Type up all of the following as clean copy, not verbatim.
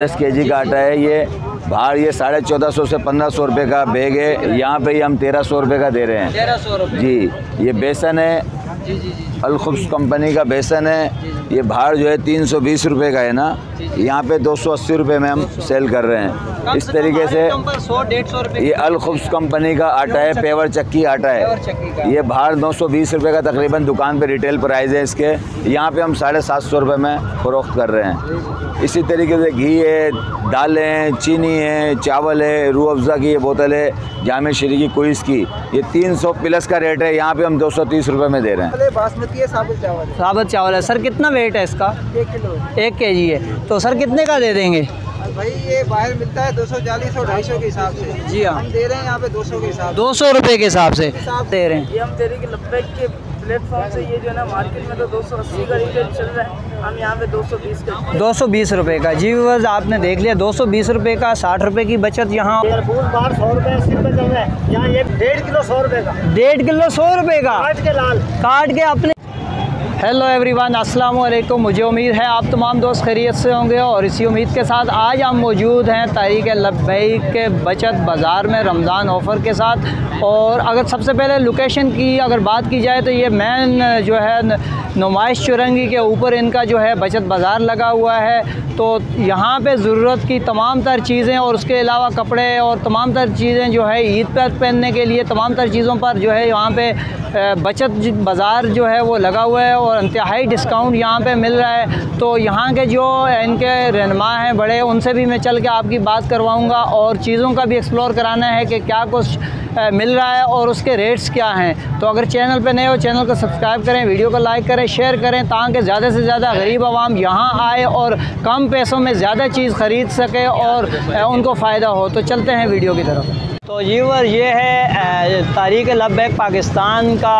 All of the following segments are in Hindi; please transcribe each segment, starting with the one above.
10 केजी का आटा है। ये बाहर ये 1450 से 1500 रुपये का बैग है, यहाँ पे ही हम 1300 रुपये का दे रहे हैं। 1300 रुपये जी। ये बेसन है, जी। अलखुब्स कंपनी का बेसन है। ये बाहर जो है 320 रुपये का है ना, यहाँ पे 280 रुपये में हम सेल कर रहे हैं। इस तरीके से 100-150 रुपये ये अलखुब्स कंपनी का आटा है, पेवर चक्की आटा है। ये बाहर 920 रुपये का तकरीबन दुकान पे रिटेल प्राइस है इसके, यहाँ पे हम 750 रुपये में फ़रोख्त कर रहे हैं। इसी तरीके से घी है, दालें हैं, चीनी है, चावल है, रूह अफ़ज़ा की ये बोतल है, जामे श्री की कुइस की, ये 300 प्लस का रेट है। यहाँ पे हम 230 रुपये में दे रहे हैं। बासमती है, साबुत चावल है। सर कितना वेट है इसका? 1 किलो 1 केजी है। तो सर कितने का दे देंगे? भाई ये बाहर मिलता है 240 और 250 के हिसाब से। जी हाँ, हम दे रहे हैं यहाँ पे 200 के हिसाब 200 रुपये के हिसाब से दे रहे हैं। ये हम दे रहे हैं लब्बैक के प्लेटफॉर्म से। ये जो है ना मार्केट में तो 280 का रिटेल चल रहा है, हम यहाँ पे 220 का 220 रुपये का। जी बस आपने देख लिया, 220 रुपये का 60 रुपये की बचत। यहाँ बाहर 100 रुपये 80 रुपये चल रहा है, यहाँ ये 1.5 किलो 100 रुपये का। 1.5 किलो 100 रुपये का काट के लाल काट के अपने। हेलो एवरीवन, अस्सलाम वालेकुम। मुझे उम्मीद है आप तमाम दोस्त खैरियत से होंगे और इसी उम्मीद के साथ आज हम मौजूद हैं तारीक लब्बैक के बचत बाज़ार में रमज़ान ऑफ़र के साथ। और अगर सबसे पहले लोकेशन की अगर बात की जाए तो ये मेन जो है नुमाइश चुरंगी के ऊपर इनका जो है बचत बाज़ार लगा हुआ है। तो यहाँ पे ज़रूरत की तमाम तर चीज़ें और उसके अलावा कपड़े और तमाम तर चीज़ें जो है ईद पर पहनने के लिए तमाम तर चीज़ों पर जो है यहाँ पे बचत बाज़ार जो है वो लगा हुआ है और इंतहाई डिस्काउंट यहाँ पे मिल रहा है। तो यहाँ के जो इनके रहनुमा हैं बड़े, उनसे भी मैं चल के आपकी बात करवाऊँगा और चीज़ों का भी एक्सप्लोर कराना है कि क्या कुछ मिल रहा है और उसके रेट्स क्या हैं। तो अगर चैनल पे नए हो चैनल को सब्सक्राइब करें, वीडियो को लाइक करें, शेयर करें ताकि ज़्यादा से ज़्यादा गरीब आवाम यहाँ आए और कम पैसों में ज़्यादा चीज़ ख़रीद सके और उनको फ़ायदा हो। तो चलते हैं वीडियो की तरफ। तो ये है तारीक लब्बैक पाकिस्तान का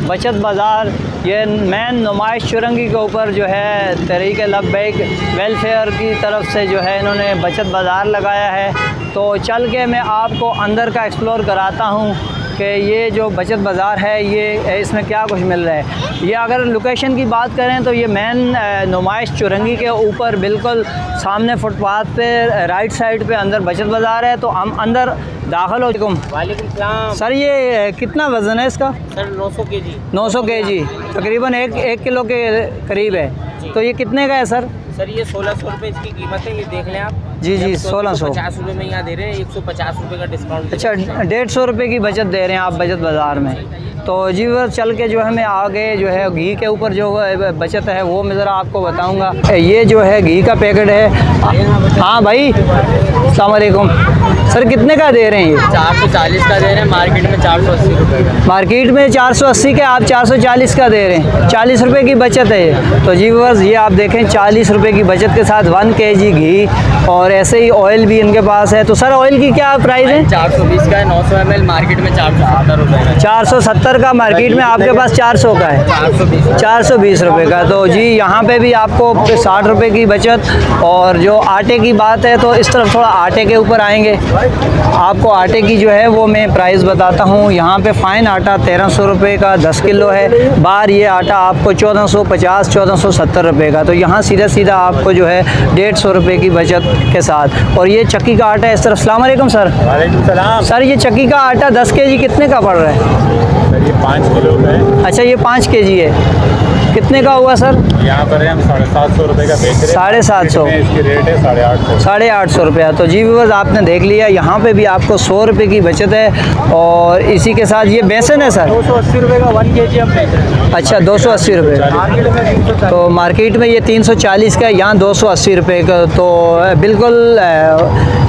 बचत बाज़ार। ये मेन नुमाइश चुरंगी के ऊपर जो है तारीक लब्बैक वेलफेयर की तरफ से जो है इन्होंने बचत बाज़ार लगाया है। तो चल के मैं आपको अंदर का एक्सप्लोर कराता हूँ कि ये जो बचत बाज़ार है ये इसमें क्या कुछ मिल रहा है। ये अगर लोकेशन की बात करें तो ये मेन नुमाइश चुरंगी के ऊपर बिल्कुल सामने फुटपाथ पे राइट साइड पे अंदर बचत बाज़ार है। तो हम अंदर दाखिल हो चुके। वालेकुम सलाम। सर ये कितना वज़न है इसका? Sir 900 KG. 900 केजी तकरीबन 1 किलो के करीब है। तो ये कितने का है सर? सर ये 1600 रुपये इसकी कीमत है, ये देख लें आप। जी 1600। 50 रुपये में यहाँ दे रहे हैं, 150 रुपये का डिस्काउंट। अच्छा 150 रुपये की बचत दे रहे हैं आप बचत बाज़ार में। तो जी बस चल के जो है मैं आगे जो है घी के ऊपर जो बचत है वो मैं ज़रा आपको बताऊंगा। ये जो है घी का पैकेट है। हाँ भाई अस्सलाम वालेकुम। सर कितने का दे रहे हैं ये? 440 का दे रहे हैं, मार्केट में 480 रुपये का। मार्केट में 480 के, आप 440 का दे रहे हैं। 40 रुपये की बचत है ये। तो जी बस ये आप देखें 40 रुपये की बचत के साथ 1 केजी घी और ऐसे ही ऑयल भी इनके पास है। तो सर ऑयल की क्या प्राइस है? 420 का है, 900 ml, मार्केट में 470 रुपये का। 470 का मार्केट में, आपके पास 400 का है। 420 रुपये का। तो जी यहाँ पे भी आपको 60 रुपये की बचत। और जो आटे की बात है तो इस तरफ थोड़ा आटे के ऊपर आएंगे, आपको आटे की जो है वो मैं प्राइस बताता हूँ। यहाँ पे फ़ाइन आटा 1300 रुपये का 10 किलो है। बाहर ये आटा आपको 1450 1470 रुपये का। तो यहाँ सीधा सीधा आपको जो है 150 रुपये की बचत के साथ। और ये चक्की का आटा है इस तरफ। अस्सलाम वालेकुम सर। वालेकुम सलाम। सर ये चक्की का आटा 10 केजी कितने का पड़ रहा है? सर ये 5 किलो का है। अच्छा ये 5 केजी है, कितने का हुआ सर? यहाँ पर हम 750 रुपये का बेच रहे हैं। 750। इसकी रेट है 850। 850 रुपया। तो जी बस आपने देख लिया, यहाँ पे भी आपको 100 रुपये की बचत है। और इसी के साथ ये बेसन है सर 280 रुपये का 1 केजी हम बेच रहे हैं। अच्छा 280 रुपये। तो मार्केट में ये 340 का, यहाँ 280 रुपये का। तो बिल्कुल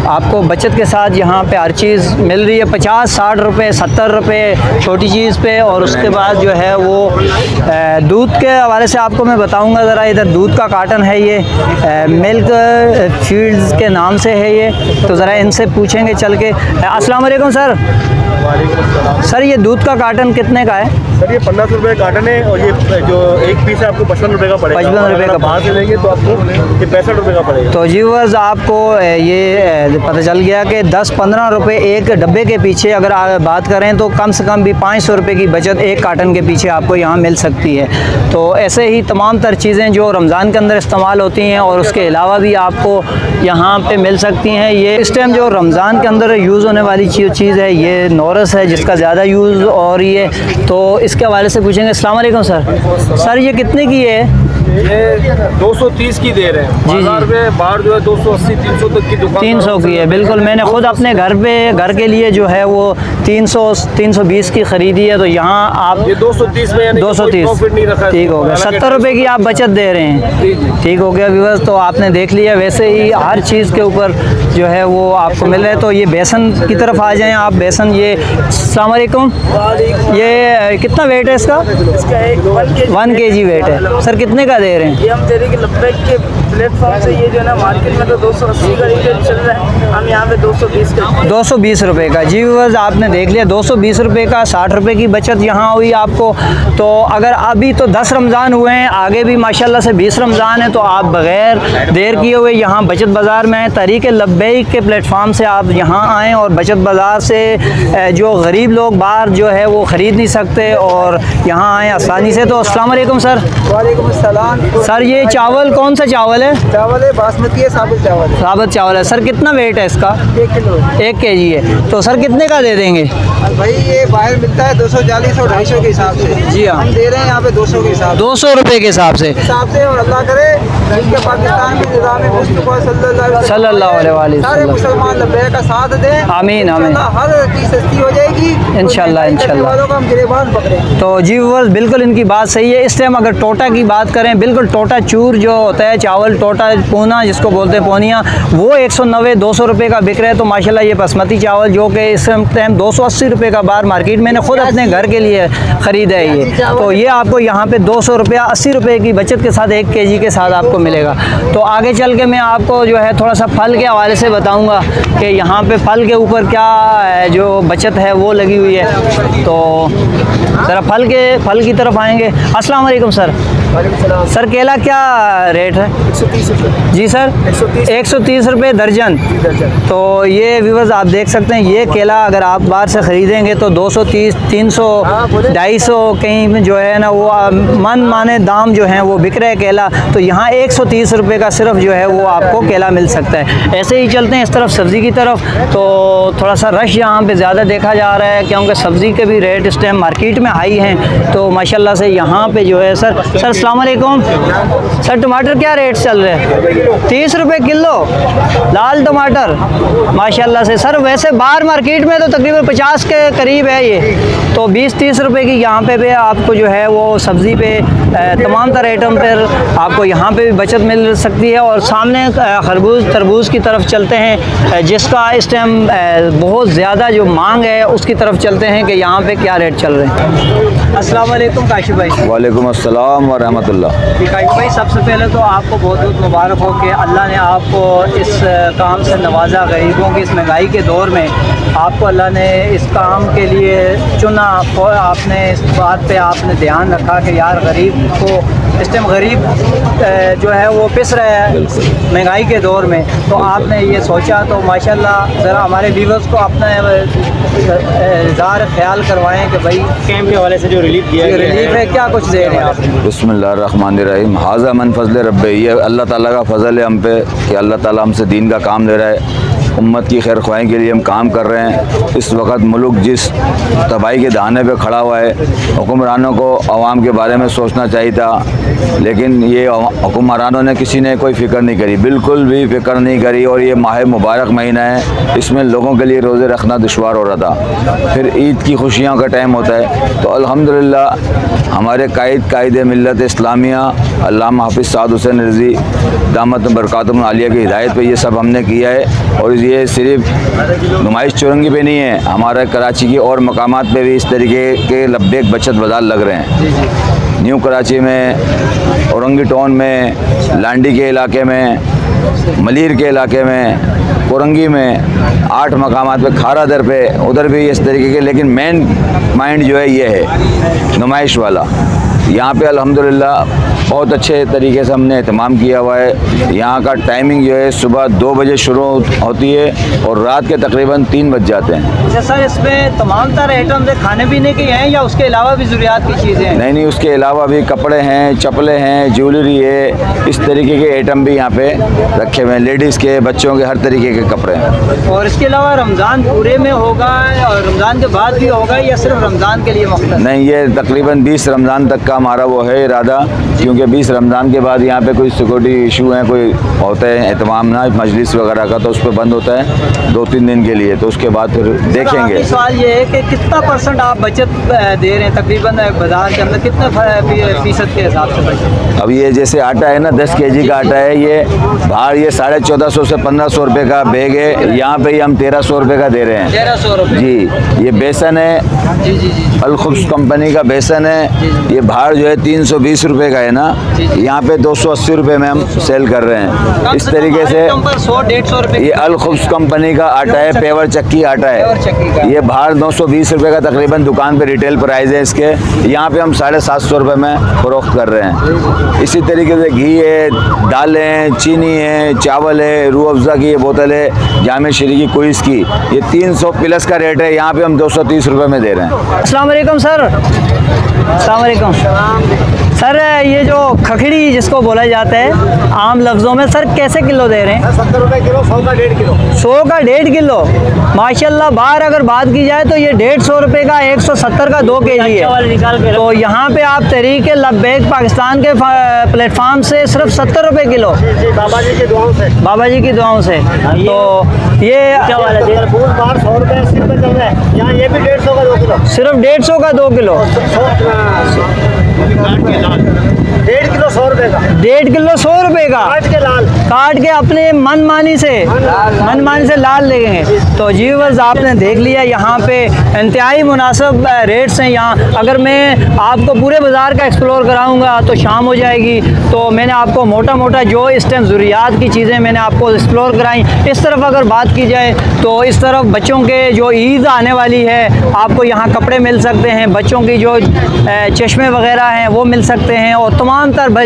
आपको बचत के साथ यहाँ पे हर चीज़ मिल रही है। 50 60 रुपये 70 रुपये छोटी चीज़ पे। और उसके बाद जो है वो दूध के हवाले से आपको मैं बताऊंगा ज़रा। इधर दूध का कार्टन है, ये मिल्क फीड्स के नाम से है ये। तो ज़रा इनसे पूछेंगे चल के। अस्सलाम वालेकुम सर। वालेकुम सलाम। सर ये दूध का कार्टन कितने का है? सर ये 50 रुपये कार्टन है और ये जो एक पीस है आपको 55 रुपये का पड़ेगा। 55 रुपये का बाहर से लेंगे तो आपको ये 65 रुपये का पड़ेगा। तो व्यूअर्स आपको ये पता चल गया कि 10-15 रुपये एक डब्बे के पीछे अगर आप बात करें तो कम से कम भी 500 रुपये की बचत एक कार्टन के पीछे आपको यहाँ मिल सकती है। तो ऐसे ही तमाम तर चीज़ें जो रमज़ान के अंदर इस्तेमाल होती हैं और उसके अलावा भी आपको यहाँ पे मिल सकती हैं। ये इस टाइम जो रमज़ान के अंदर यूज़ होने वाली चीज़ है ये नोरस है जिसका ज़्यादा यूज़ और ये तो इसके हवाले से पूछेंगे। अस्सलाम वालेकुम सर। सर ये कितने की है? ये 230 की दे रहे हैं बाजार में, बाहर जो है 280-300 तक की दुकान 300 की है। बिल्कुल, मैंने खुद अपने घर के लिए जो है वो 300-320 की ख़रीदी है। तो यहाँ आप ये 230 में, यानी 230 ठीक हो गया। 70 रुपये की आप बचत दे रहे हैं। ठीक हो गया व्यूअर्स, तो आपने देख लिया। वैसे ही हर चीज़ के ऊपर जो है वो आपको मिल रहा है। तो ये बेसन की तरफ आ जाएँ आप। बेसन ये अस्सलाम वालेकुम, ये कितना वेट है इसका? 1 kg वेट है। सर कितने का दे रहे हैं? ये हम दे रहे हैं कि लब्बैक के प्लेटफॉर्म से, ये जो है ना मार्केट में तो 280 का रिटेल चल रहा है, हम यहाँ पे 220 का 220 रुपये का। जी व्यूअर्स आपने देख लिया 220 रुपये का 60 रुपये की बचत यहाँ हुई आपको। तो अगर अभी तो 10 रमज़ान हुए हैं, आगे भी माशाल्लाह से 20 रमज़ान है, तो आप बग़ैर देर किए हुए यहाँ बचत बाज़ार में आएँ। तहरीक लब्बैक के प्लेटफॉर्म से आप यहाँ आएँ और बचत बाज़ार से जो गरीब लोग बाहर जो है वो ख़रीद नहीं सकते और यहाँ आएँ आसानी से। तो अस्सलाम वालेकुम सर। वालेकुम अस्सलाम। सर ये चावल कौन सा चावल है? चावल है बासमती है, साबुत चावल है। साबुत चावल है। सर कितना वेट है इसका? 1 किलो। 1 kg है। तो सर कितने का दे देंगे? भाई ये बाहर मिलता है 240 और 250 के हिसाब से। जी हाँ, हम दे रहे हैं यहाँ पे 200 के हिसाब 200 रुपये के हिसाब से। और अल्लाह करे कि पाकिस्तान में निज़ाम मुस्तफ़ा सल्लल्लाहु अलैहि वसल्लम सारे मुसलमान लब्बैक का साथ दें। आमीन आमीन। हर चीज़ सस्ती हो जाएगी इंशाल्लाह इंशाल्लाह। वालों को हम गिरबान पकड़ेंगे। तो जी व्यूअर्स बिल्कुल इनकी बात सही है। इस टाइम अगर टोटा की बात करें, बिल्कुल टोटा चूर जो होता है चावल, टोटा पूना जिसको बोलते हैं पोनिया, वो 190-200 रुपये का बिक रहा है। तो माशाल्लाह ये बासमती चावल जो कि इस टाइम 280 रुपये का बाहर मार्केट मैंने खुद अपने घर के लिए ख़रीदा है ये। तो ये आपको यहाँ पे 200 रुपया 80 रुपये की बचत के साथ 1 kg के साथ आपको मिलेगा। तो आगे चल के मैं आपको जो है थोड़ा सा फल के हवाले से बताऊँगा कि यहाँ पे फल के ऊपर क्या जो बचत है वो लगी हुई है। तो ज़रा फल की तरफ आएँगे। अस्सलाम वालेकुम सर। सर केला क्या रेट है? 130 रुपये। जी सर 130 रुपये दर्जन। तो ये व्यूअर्स आप देख सकते हैं ये केला अगर आप बाहर से ख़रीदेंगे तो 230, 300, 250 कहीं जो है ना वो मन माने दाम जो हैं वो बिक रहे हैं केला। तो यहाँ 130 रुपये का सिर्फ जो है वो आपको केला मिल सकता है। ऐसे ही चलते हैं इस तरफ सब्ज़ी की तरफ। तो थोड़ा सा रश यहाँ पे ज़्यादा देखा जा रहा है क्योंकि सब्ज़ी के भी रेट इस टाइम मार्केट में हाई हैं। तो माशाल्लाह से यहाँ पे जो है सर अस्सलाम वालेकुम सर, टमाटर क्या रेट चल रहे हैं? 30 रुपये किलो लाल टमाटर माशाल्लाह से। सर वैसे बाहर मार्केट में तो तकरीबन 50 के करीब है ये, तो 20-30 रुपये की यहाँ पे आपको जो है वो सब्ज़ी पे तमाम तरह आइटम पर आपको यहाँ पे भी बचत मिल सकती है। और सामने खरबूज तरबूज की तरफ चलते हैं जिसका इस टाइम बहुत ज़्यादा जो मांग है उसकी तरफ चलते हैं कि यहाँ पे क्या रेट चल रहे हैं। अस्सलाम वालेकुम काशिफ भाई। वालेकुम अस्सलाम व रहमतुल्लाह। काशिफ भाई सबसे पहले तो आपको बहुत बहुत मुबारक हो कि अल्लाह ने आपको इस काम से नवाजा। गरीबों की इस महंगाई के दौर में आपको अल्लाह ने इस काम के लिए चुना। आपने इस बात पे आपने ध्यान रखा कि यार गरीब को इस टाइम गरीब जो है वो पिस रहा है महंगाई के दौर में। तो आपने ये सोचा तो माशाल्लाह ज़रा हमारे व्यूअर्स को अपना इज़हार ख्याल करवाएं कि भाई कैंप के हवाले से जो रिलीफ किया रिलीफ है क्या कुछ दे रहे हैं आप? बिस्मिल्लाहिर्रहमानिर्रहीम। हाज़ा मन फज़ल रब्बे, ये अल्लाह ताला का फ़ज़ल है हम पे कि अल्लाह ताला हमसे दीन का काम दे रहा है। उम्मत की खैर ख्वाही के लिए हम काम कर रहे हैं। इस वक्त मुल्क जिस तबाही के दाने पे खड़ा हुआ है, हुक्मरानों को अवाम के बारे में सोचना चाहिए था, लेकिन ये हुक्मरानों ने किसी ने कोई फ़िक्र नहीं करी, बिल्कुल भी फ़िक्र नहीं करी। और ये माह मुबारक महीना है, इसमें लोगों के लिए रोज़े रखना दुश्वार हो रहा था। फिर ईद की खुशियों का टाइम होता है। तो अल्हम्दुलिल्लाह हमारे कायद मिल्लत इस्लामिया अल्लामा हाफिज़ साद हुसैन रज़ी दामत बरकातुहुम आलिया की हिदायत पे ये सब हमने किया है। और ये सिर्फ नुमाइश चौरंगी पे नहीं है, हमारे कराची की और मकामात पे भी इस तरीके के लब्बैक बचत बाज़ार लग रहे हैं। न्यू कराची में, औरंगी टाउन में, लांडी के इलाके में, मलीर के इलाके में, कोरंगी में 8 मकामात पे, खारादर पे, उधर भी इस तरीके के, लेकिन मेन माइंड जो है ये है नुमाइश वाला। यहाँ पे अल्हम्दुलिल्लाह बहुत अच्छे तरीके से हमने एहतमाम किया हुआ है। यहाँ का टाइमिंग जो है सुबह 2 बजे शुरू होती है और रात के तकरीबन 3 बज जाते हैं। अच्छा सर, इसमें तमाम तरह आइटम्स खाने पीने के हैं या उसके अलावा भी ज़रूरियात की चीज़ें हैं? नहीं, उसके अलावा भी कपड़े हैं, चप्पलें हैं, ज्वेलरी है, इस तरीके के आइटम भी यहाँ पे रखे हुए हैं। लेडीज़ के, बच्चों के, हर तरीके के कपड़े हैं। और इसके अलावा रमज़ान पूरे में होगा और रमज़ान के बाद भी होगा या सिर्फ रमज़ान के लिए मुख्तलिफ? नहीं, ये तकरीबन 20 रमज़ान तक का हमारा वो है इरादा, क्योंकि 20 रमज़ान के बाद यहाँ पे कोई सिक्योरिटी इशू है, कोई होता है एहतमाम ना मजलिस वगैरह का, तो उस पर बंद होता है 2-3 दिन के लिए, तो उसके बाद फिर देखेंगे। सवाल ये है कि कितना % आप बचत दे रहे हैं तकरीबन बाज़ार के अंदर, कितने फ़ीसद के हिसाब से बचत? अब ये जैसे आटा है ना, 10 kg का आटा है, ये बाहर ये 1450 से 1500 रुपये का बैग है, यहाँ पे ही हम 1300 रुपये का दे रहे हैं। 1300 रुपये जी। ये बेसन है, जी जी जी, अलखुब्स कंपनी का बेसन है, ये बाहर जो है 320 रुपये का है ना, यहाँ पे 280 रुपये में हम सेल कर रहे हैं। इस तरीके से 100-150 रुपये ये अलखुब्स कंपनी का आटा है, पेवर चक्की आटा है, ये बाहर 920 रुपये का तकरीबन दुकान पे रिटेल प्राइस है इसके, यहाँ पे हम 750 रुपये में फरोख्त कर रहे हैं। इसी तरीके से घी है, दालें हैं, चीनी है, चावल है, रूह अफ़ज़ा की ये बोतल है, जामे शरी की कोइस की, ये 300 प्लस का रेट है, यहाँ पे हम 230 रुपये में दे रहे हैं। अस्सलाम वालेकुम सर। अस्सलाम वालेकुम सर, ये जो खखड़ी जिसको बोला जाता है आम लफ्ज़ों में, सर कैसे किलो दे रहे हैं? 70 रुपये किलो, 100 का 1.5 किलो। 100 का 1.5 किलो, माशाल्लाह। बाहर अगर बात की जाए तो ये 150 रुपये का 170 का 2 kg है। तो यहाँ पे आप तहरीक लब्बैक पाकिस्तान के प्लेटफार्म से सिर्फ 70 रुपये किलो, बाबा जी की दुआओं से। बाबा जी की दुआओं से। तो ये तरबूज बाहर 100 रुपये 80 रुपये चल रहा है, यहाँ ये भी 150 का 2 किलो। सिर्फ 150 का 2 किलो, 1.5 किलो 100 रुपये का। 1.5 किलो 100 रुपये का काट के लाल, काट के अपने मनमानी से लाल लेंगे। तो जी बस आपने देख लिया, यहाँ पे इंतहाई मुनासिब रेट्स हैं। यहाँ अगर मैं आपको पूरे बाज़ार का एक्सप्लोर कराऊंगा तो शाम हो जाएगी, तो मैंने आपको मोटा मोटा जो इस टाइम ज़रूरियात की चीज़ें मैंने आपको एक्सप्लोर कराई। इस तरफ अगर बात की जाए तो इस तरफ बच्चों के जो ईद आने वाली है, आपको यहाँ कपड़े मिल सकते हैं, बच्चों की जो चश्मे वगैरह हैं वो मिल सकते हैं, और तमाम तर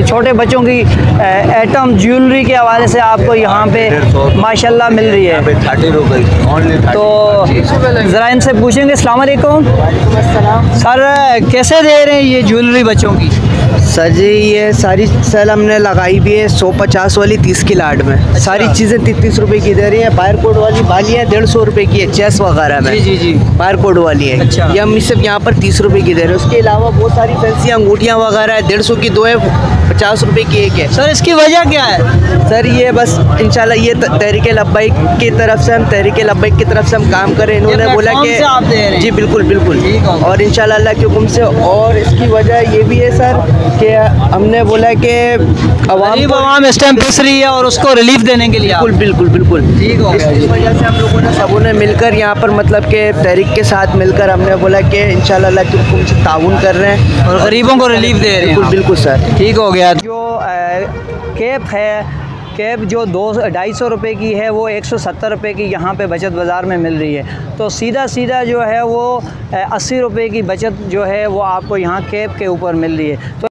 छोटे बच्चों की आइटम ज्वेलरी के हवाले से आपको यहाँ पे माशाल्लाह मिल रही है। 30 रुपये। तो ज़रा इनसे पूछेंगे। अस्सलाम वालेकुम सर, कैसे दे रहे हैं ये ज्वेलरी बच्चों की? सर जी ये सारी सेल हमने लगाई भी है 150 वाली 30 की लाट में। सारी चीज़ें 30 रुपए की दे रही हैं। बायर कोड वाली बालियाँ 150 रुपए की है, चेस वगैरह में। जी जी जी, बायर कोड वाली है। अच्छा। ये हम सिर्फ यहाँ पर 30 रुपए की दे रहे हैं। उसके अलावा बहुत सारी फैंसी अंगूठियाँ वगैरह है, 150 की 2 है, 50 रुपए की 1 है। सर इसकी वजह क्या है? सर ये बस इंशाल्लाह ये तहरीक लब्बैक की तरफ से हम काम करें। इन्होंने बोला कि आप दे रहे हैं? जी बिल्कुल बिल्कुल, और इंशाल्लाह अल्लाह के हुक्म से। और इसकी वजह ये भी है सर कि हमने बोला कि अवाम इस टाइम पिस रही है और उसको रिलीफ देने के लिए बिल्कुल बिल्कुल ठीक हो गया। इस वजह से हम लोगों ने सबों ने मिलकर यहाँ पर मतलब कि तहरीक के साथ मिलकर हमने बोला कि इंशाल्लाह अल्लाह के हुक्म से ताउन कर रहे हैं और गरीबों को रिलीफ दे रहे हैं। बिल्कुल बिल्कुल सर, ठीक हो गया। जो कैप है, कैप जो 250 रुपये की है वो 170 रुपये की यहाँ पे बचत बाज़ार में मिल रही है। तो सीधा जो है वो 80 रुपये की बचत जो है वो आपको यहाँ कैप के ऊपर मिल रही है। तो